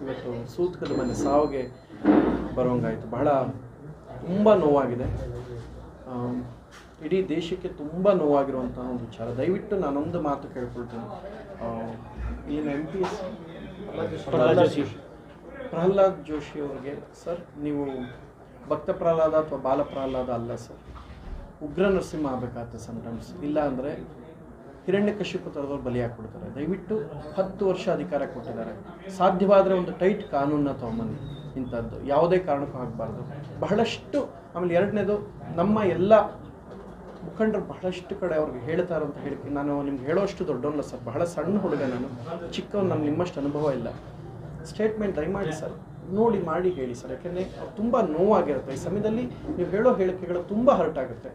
ಇವತ್ತು ಸೂತಕದ ಮನೆ ಸಾವಿಗೆ ಬರೋಂಗಾಯಿತು. ಬಹಳ ತುಂಬ ನೋವಾಗಿದೆ. ಇಡೀ ದೇಶಕ್ಕೆ ತುಂಬ ನೋವಾಗಿರುವಂಥ ಒಂದು ವಿಚಾರ. ದಯವಿಟ್ಟು ನಾನೊಂದು ಮಾತು ಕೇಳ್ಕೊಳ್ತೀನಿ. ಇಲ್ಲಿನ MP ಪ್ರಹ್ಲಾದ್ ಜೋಶಿ ಅವರಿಗೆ, ಸರ್ ನೀವು ಭಕ್ತ ಪ್ರಹ್ಲಾದ ಅಥವಾ ಬಾಲ ಪ್ರಹ್ಲಾದ ಅಲ್ಲ ಸರ್, ಉಗ್ರ ನರಸಿಂಹ ಆಗಬೇಕಾಗುತ್ತೆ ಸಮ್ಟೈಮ್ಸ್. ಇಲ್ಲ ಅಂದರೆ ಹಿರಣ್ಯಕಶಿಪು ಥರದವ್ರು ಬಲಿಯಾಗ್ಬಿಡ್ತಾರೆ. ದಯವಿಟ್ಟು 10 ವರ್ಷ ಅಧಿಕಾರ ಕೊಟ್ಟಿದ್ದಾರೆ. ಸಾಧ್ಯವಾದರೆ ಒಂದು ಟೈಟ್ ಕಾನೂನನ್ನ ತೊಗೊಂಬನ್ನಿ. ಇಂಥದ್ದು ಯಾವುದೇ ಕಾರಣಕ್ಕೂ ಆಗಬಾರ್ದು. ಬಹಳಷ್ಟು ಆಮೇಲೆ ಎರಡನೇದು, ನಮ್ಮ ಎಲ್ಲ ಮುಖಂಡರು ಬಹಳಷ್ಟು ಕಡೆ ಅವ್ರಿಗೆ ಹೇಳ್ತಾ ಇರೋಂಥ ಹೇಳಿಕೆ, ನಾನು ನಿಮ್ಗೆ ಹೇಳೋಷ್ಟು ದೊಡ್ಡವಲ್ಲ ಸರ್, ಬಹಳ ಸಣ್ಣ ಹುಡುಗ ನಾನು, ಚಿಕ್ಕವನು, ನಮ್ಗೆ ನಿಮ್ಮಷ್ಟು ಅನುಭವ ಇಲ್ಲ. ಸ್ಟೇಟ್ಮೆಂಟ್ ದಯಮಾಡಿ ಸರ್ ನೋಡಿ ಮಾಡಿ ಹೇಳಿ ಸರ್, ಯಾಕೆಂದರೆ ಅವ್ರು ತುಂಬ ನೋವಾಗಿರುತ್ತೆ. ಈ ಸಮಯದಲ್ಲಿ ನೀವು ಹೇಳೋ ಹೇಳಿಕೆಗಳು ತುಂಬ ಹರ್ಟ್ ಆಗುತ್ತೆ.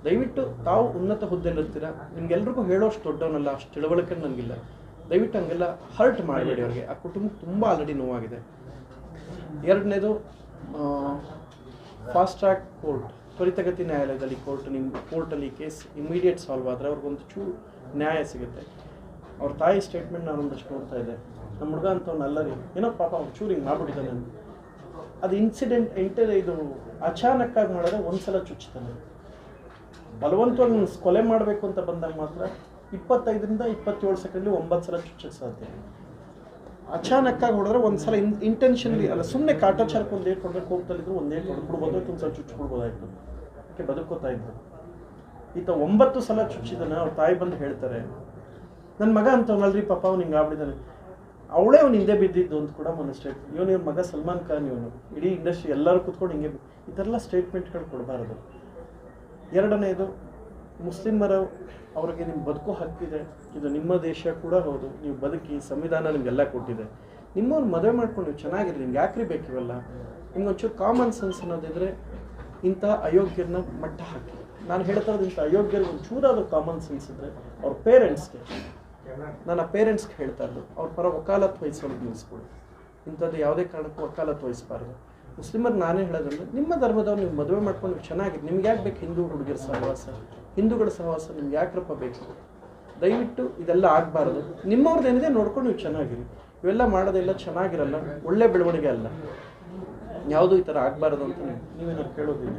ದಯವಿಟ್ಟು ತಾವು ಉನ್ನತ ಹುದ್ದೆಯಲ್ಲಿರ್ತೀರ, ನಿಮ್ಗೆಲ್ರಿಗೂ ಹೇಳೋಷ್ಟು ದೊಡ್ಡವನಲ್ಲ, ಅಷ್ಟು ತಿಳುವಳಿಕೆ ನನಗಿಲ್ಲ. ದಯವಿಟ್ಟು ಹಂಗೆಲ್ಲ ಹರ್ಟ್ ಮಾಡಬೇಡಿ ಅವ್ರಿಗೆ. ಆ ಕುಟುಂಬಕ್ಕೆ ತುಂಬ ಆಲ್ರೆಡಿ ನೋವಾಗಿದೆ. ಎರಡನೇದು, ಫಾಸ್ಟ್ ಟ್ರ್ಯಾಕ್ ಕೋರ್ಟ್, ತ್ವರಿತಗತಿ ನ್ಯಾಯಾಲಯದಲ್ಲಿ ಕೋರ್ಟಲ್ಲಿ ಕೇಸ್ ಇಮಿಡಿಯೇಟ್ ಸಾಲ್ವ್ ಆದರೆ ಅವ್ರಿಗೊಂದು ಚೂರು ನ್ಯಾಯ ಸಿಗುತ್ತೆ. ಅವ್ರ ತಾಯಿ ಸ್ಟೇಟ್ಮೆಂಟ್ ನಾನು ಒಂದಷ್ಟು ನೋಡ್ತಾ ಇದ್ದೆ. ನಮ್ಮ ಹುಡುಗ ಅಂತವ್ನಲ್ಲ ರೀ, ಏನೋ ಪಾಪ ಅವ್ರು ಚೂರು ಹಿಂಗೆ ಮಾಡ್ಬಿಟ್ಟಿದ್ದಾನೆ ಅಂತ. ಅದು ಇನ್ಸಿಡೆಂಟ್ ಇದು ಅಚಾನಕ್ಕಾಗಿ ಮಾಡಿದ್ರೆ ಒಂದ್ಸಲ ಚುಚ್ಚುತ್ತಾನೆ. ಬಲವಂತವಾಗಿ ಕೊಲೆ ಮಾಡಬೇಕು ಅಂತ ಬಂದಾಗ ಮಾತ್ರ 25ರಿಂದ 27 ಸೆಕೆಂಡ್ಲಿ 9 ಸಲ ಚುಚ್ಚಕ್ಕೆ ಸಾಧ್ಯ. ಅಚಾನಕ್ಕಾಗಿ ಹೊಡೆದ್ರೆ ಒಂದ್ಸಲ ಇಂಟೆನ್ಷನ್ಲಿ ಅಲ್ಲ, ಸುಮ್ಮನೆ ಕಾಟಾಚಾರಕ್ಕೆ ಒಂದು ಏಟ್ ಕೊಡಬೇಕು ಹೋಗ್ತಲ್ಲಿದ್ರು ಒಂದು ಏಟ್ ಹೊಡೆದ್ಬಿಡ್ಬೋದು, ಒಂದು ಸಲ ಚುಚ್ಚಿಬಿಡ್ಬೋದಾಯ್ತು, ಯಾಕೆ ಬದುಕೋತಾ ಇದ್ರು. ಈತ 9 ಸಲ ಚುಚ್ಚಿದ್ದಾನೆ. ಅವ್ರ ತಾಯಿ ಬಂದು ಹೇಳ್ತಾರೆ, ನನ್ನ ಮಗ ಅಂತವನಲ್ರಿ ಪಾಪ ಅವ್ನು ಹಿಂಗೆ ಆಗ್ಬಿಟ್ಟಿದ್ದಾನೆ, ಅವಳೇ ಅವ್ನು ಹಿಂದೆ ಬಿದ್ದಿದ್ದು ಅಂತ ಕೂಡ ಮೊನ್ನೆ ಇವ್ರ ಮಗ ಸಲ್ಮಾನ್ ಖಾನ್, ಇವನು ಇಡೀ ಇಂಡಸ್ಟ್ರಿ ಎಲ್ಲರೂ ಕೂತ್ಕೊಂಡು ಹಿಂಗೆ ಈ ಥರ ಎಲ್ಲ ಸ್ಟೇಟ್ಮೆಂಟ್ಗಳು ಕೊಡಬಾರದು. ಎರಡನೇದು, ಮುಸ್ಲಿಮರು ಅವ್ರಿಗೆ ನಿಮ್ಮ ಬದುಕೋ ಹಕ್ಕಿದೆ, ಇದು ನಿಮ್ಮ ದೇಶ ಕೂಡ ಹೌದು, ನೀವು ಬದುಕಿ, ಸಂವಿಧಾನ ನಿಮಗೆಲ್ಲ ಕೊಟ್ಟಿದೆ, ನಿಮ್ಮವ್ರು ಮದುವೆ ಮಾಡ್ಕೊಂಡು ನೀವು ಚೆನ್ನಾಗಿರಿ, ನಿಮ್ಗೆ ಯಾಕ್ರಿ ಬೇಕಿವಲ್ಲ, ನಿಮ್ಗೊಂಚೂರು ಕಾಮನ್ ಸೆನ್ಸ್ ಅನ್ನೋದಿದ್ರೆ ಇಂಥ ಅಯೋಗ್ಯರನ್ನ ಮಟ್ಟ ಹಾಕಿ. ನಾನು ಹೇಳ್ತಾ ಇರೋದು, ಇಂಥ ಅಯೋಗ್ಯರಿಗೆ ಒಂಚೂರಾದ ಕಾಮನ್ ಸೆನ್ಸ್ ಇದ್ದರೆ ಅವ್ರ ಪೇರೆಂಟ್ಸ್ಗೆ, ನಾನು ಆ ಪೇರೆಂಟ್ಸ್ಗೆ ಹೇಳ್ತಾ ಇದ್ದು, ಅವ್ರ ಪರ ವಕಾಲತ್ ವಹಿಸೋದು ನಿಲ್ಲಿಸ್ಕೊಡಿ. ಇಂಥದ್ದು ಯಾವುದೇ ಕಾರಣಕ್ಕೂ ವಕಾಲತ್ ವಹಿಸಬಾರ್ದು. ಮುಸ್ಲಿಮರು ನಾನೇ ಹೇಳೋದಂದ್ರೆ, ನಿಮ್ಮ ಧರ್ಮದವ್ರು ನೀವು ಮದುವೆ ಮಾಡ್ಕೊಂಡು ಚೆನ್ನಾಗಿದೆ, ನಿಮ್ಗೆ ಯಾಕೆ ಬೇಕು ಹಿಂದೂ ಹುಡುಗಿರ ಸಹವಾಸ, ಹಿಂದೂಗಳ ಸಹವಾಸ ನಿಮ್ಗೆ ಯಾಕ್ರಪ್ಪ ಬೇಕು? ದಯವಿಟ್ಟು ಇದೆಲ್ಲ ಆಗಬಾರ್ದು. ನಿಮ್ಮವ್ರದ್ದು ಏನಿದೆ ನೋಡ್ಕೊಂಡು ನೀವು ಚೆನ್ನಾಗಿರಿ. ಇವೆಲ್ಲ ಮಾಡೋದೆಲ್ಲ ಚೆನ್ನಾಗಿರಲ್ಲ, ಒಳ್ಳೆ ಬೆಳವಣಿಗೆ ಅಲ್ಲ. ಯಾವುದೂ ಈ ಥರ ಆಗಬಾರ್ದು ಅಂತ ನೀವೇನಾದ್ರು ಕೇಳೋದಿಲ್ಲ.